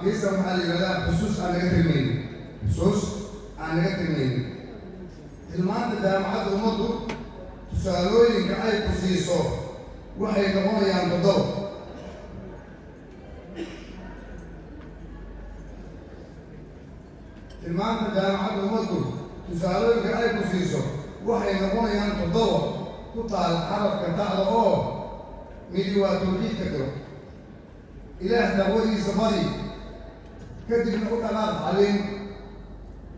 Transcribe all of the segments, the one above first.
geesta waxaa la yidhahdaa xusuus aan naga tirmaynin xusuus aan naga tirmaynin tilmaanta jaamacadda ummaddu tusaalooyinka ay ku siiso waxay noqonayaan toddoba tilmaanta jaamacadda ummaddu tusaalooyinka ay ku siiso waxay noqonayaan toddoba ku taal xarafka dacda oo midi waa tawxiidka diro ilaah dacwadiisa badi kadibna u dhaqaaq xalin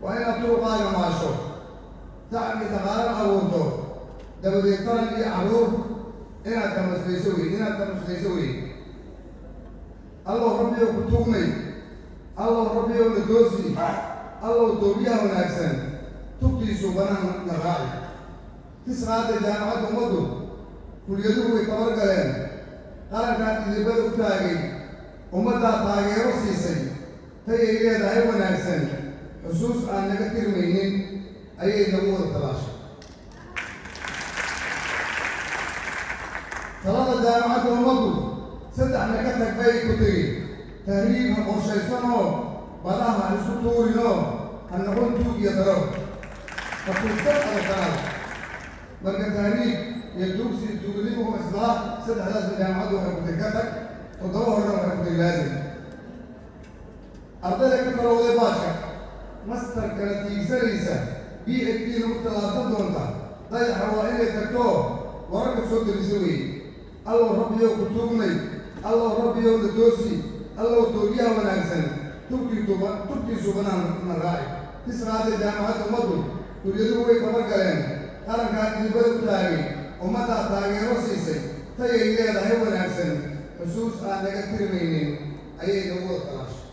waa inaad turuqaaga maasho tacab iyo dhaqaalo abuurto dabadeed taran iyo caruur inaad tamaslayso wey allow rabbiyow ku tugnay allow rabbiyow na doosi allow toobiyaha wanaagsan tugtiisu banaan na raaci tisqaada jaamacadda ummaddu kulyaduhu way tabar galeen qarankaan idibada u taagay ummaddaa taageero siisay tayay leedahay wanaagsan xusuus aan naga tirmaynin ayay nagu wada talaashay talada jaamacadda ummaddu saddexna ka tag bay ku tegi tahriib ha qorshaysanoo badaha ha isku tuurinoo ha noqon tuug iyo daro ha tuugsan adakanaad marka tahriib iyo tuugnimo islaa saddexdaasna jaamacaddu waxay ku tegi ka tag toddoba horena waxay ku tegi laazim ardayda ka talowday baashka master kala tiigsanaysa PhD lagu tallaabsan doonta dayaxa waa inay tagto wararka soo gelisa weye allow rabbiyow ku tuugnay allow rabbiyow na doosi allow toobiyaha wanaagsan tugtiisu banaan na raaci tisqaada jaamacadda ummaddu kulyaduhu way tabar galeen qarankaan idibada u taagay ummaddaa taageero siisay tayay leedahay wanaagsan xusuus aan naga tirmaynin ayay nagu wada talaashay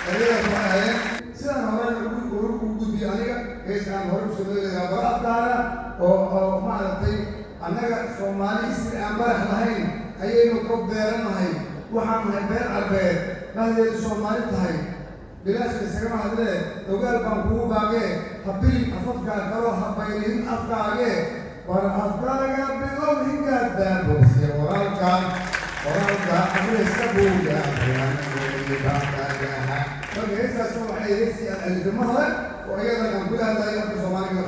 ayadaas waxay ahayeen sidaan horena ugu gudbiyo aniga geeskaan hore u sameynaya baraafkaana oo maaragtay annaga soomaali isri aan barax lahayn ayaynu ka beeranahay waxaan nahay beer carbeed bahdeedu soomaali tahay bilaashka isagama hadlee ogaal baan kugu baaqee habil afafkaa kaloo habaynin afkaagee war afkaaga bilow hingaadaabose qoraalka amiska buugaaaagaha marka heestaasna waxay heestii aan alifimo hore oo iyadan aan ku lahadayo afka soomaaliga